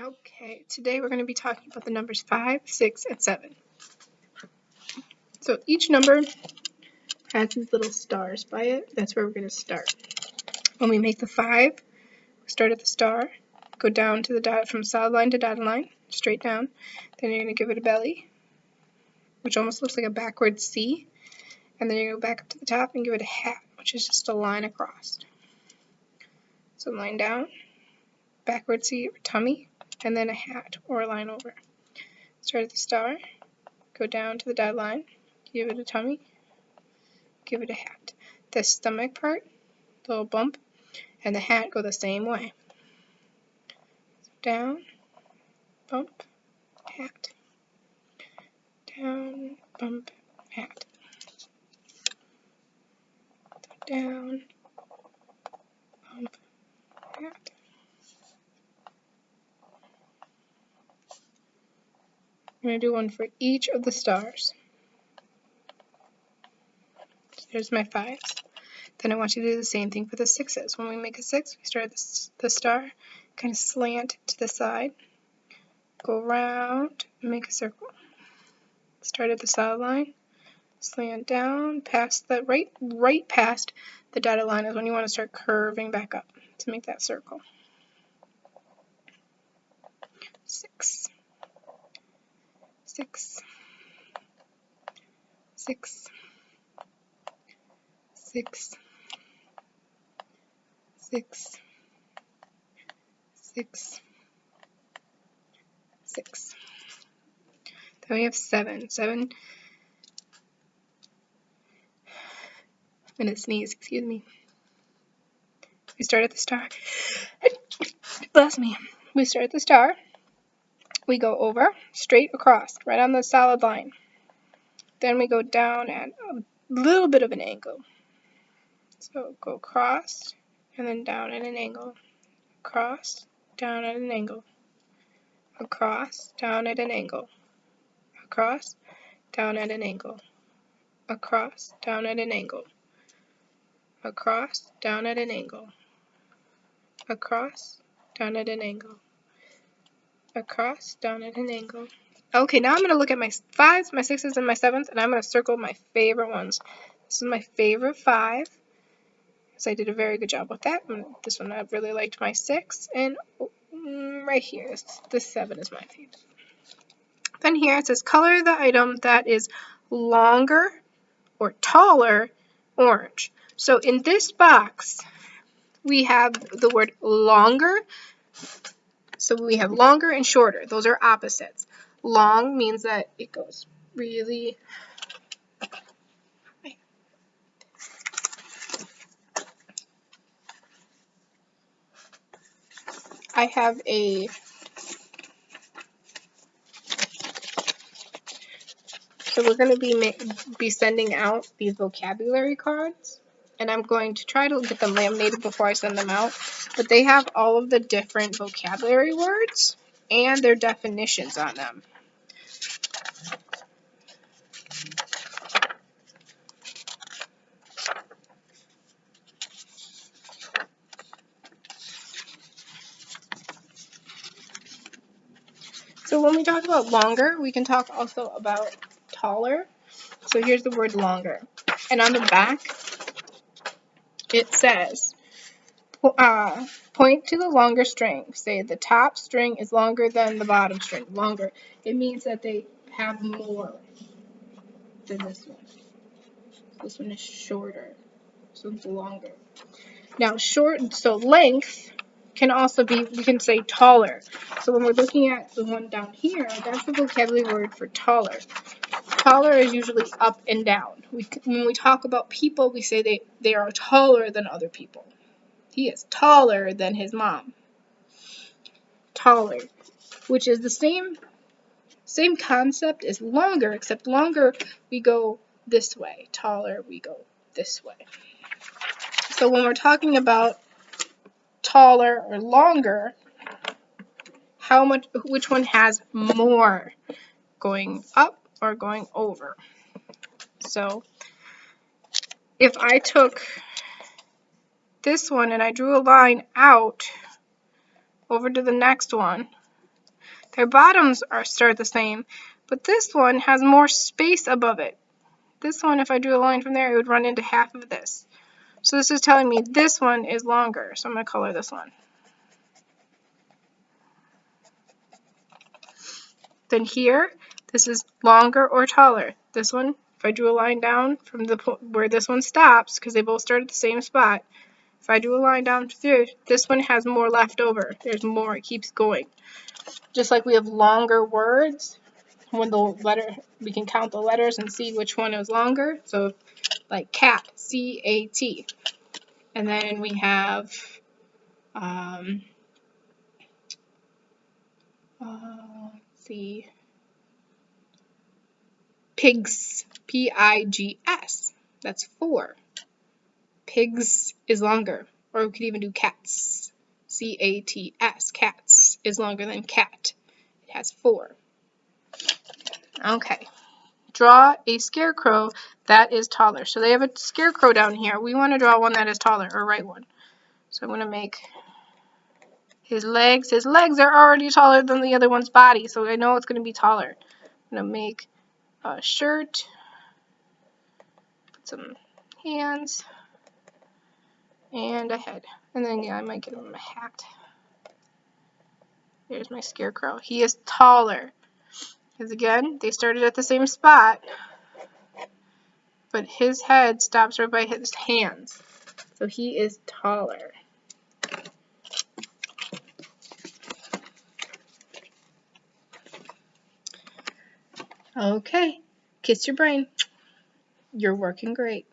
Okay, today we're going to be talking about the numbers 5, 6, and 7. So each number has these little stars by it. That's where we're going to start. When we make the 5, we start at the star, go down to the dot from solid line to dotted line, straight down. Then you're going to give it a belly, which almost looks like a backwards C. And then you're going to go back up to the top and give it a hat, which is just a line across. So line down, backward C or tummy, and then a hat or a line over. Start at the star, go down to the dotted line, give it a tummy, give it a hat. The stomach part, the little bump, and the hat go the same way. Down, bump, hat. Down, bump, hat. Down, bump, hat. I'm going to do one for each of the stars. So there's my 5s. Then I want you to do the same thing for the 6s. When we make a 6, we start at the star, kind of slant to the side, go around, and make a circle. Start at the solid line, slant down, past the right past the dotted line is when you want to start curving back up to make that circle. 6, 6, 6, 6, 6, 6, 6. Then we have 7. 7. I'm gonna sneeze, excuse me. We start at the star. Bless me. We start at the star. We go over, straight across, right on the solid line. Then we go down at a little bit of an angle. So go across, and then down at an angle. Across, down at an angle. Across, down at an angle. Across, down at an angle. Across, down at an angle. Across, down at an angle. Across, down at an angle. Across, down at an angle. Okay, now I'm going to look at my 5s, my 6s, and my 7s, and I'm going to circle my favorite ones. This is my favorite 5, so I did a very good job with that. This one I really liked my 6, and right here, this 7 is my favorite. Then here it says color the item that is longer or taller orange. So in this box, we have the word longer. So we have longer and shorter. Those are opposites. Long means that it goes really high. I have so we're going to be sending out these vocabulary cards, and I'm going to try to get them laminated before I send them out, but they have all of the different vocabulary words and their definitions on them. So when we talk about longer, we can talk also about taller. So here's the word longer. And on the back, it says, point to the longer string. Say the top string is longer than the bottom string. Longer. It means that they have more than this one. This one is shorter. So it's longer. Now so length can also be, we can say taller. So when we're looking at the one down here, that's the vocabulary word for taller. Taller is usually up and down. When we talk about people, we say they are taller than other people. He is taller than his mom. Taller, which is the same concept as longer, except longer we go this way. Taller we go this way. So when we're talking about taller or longer, which one has more, going up or going over? So if I took this one and I drew a line out over to the next one, Their bottoms start the same, but this one has more space above it. This one, if I drew a line from there, it would run into half of this. So this is telling me this one is longer, so I'm going to color this one. Then here, this is longer or taller. This one, if I drew a line down from the where this one stops, because they both start at the same spot, if I drew a line down through, this one has more left over. There's more, it keeps going. Just like we have longer words, when the letter, we can count the letters and see which one is longer. So like cat, C-A-T. And then we have let's see, pigs, P-I-G-S. That's 4. Pigs is longer. Or we could even do cats, C-A-T-S. Cats is longer than cat. It has 4. Okay. Draw a scarecrow that is taller. So they have a scarecrow down here. We want to draw one that is taller, or right one. So I'm going to make his legs. His legs are already taller than the other one's body, so I know it's going to be taller. I'm going to make a shirt, put some hands, and a head. And then, yeah, I might get him a hat. There's my scarecrow. He is taller. Because, again, they started at the same spot, but his head stops right by his hands. So he is taller. Okay, kiss your brain. You're working great.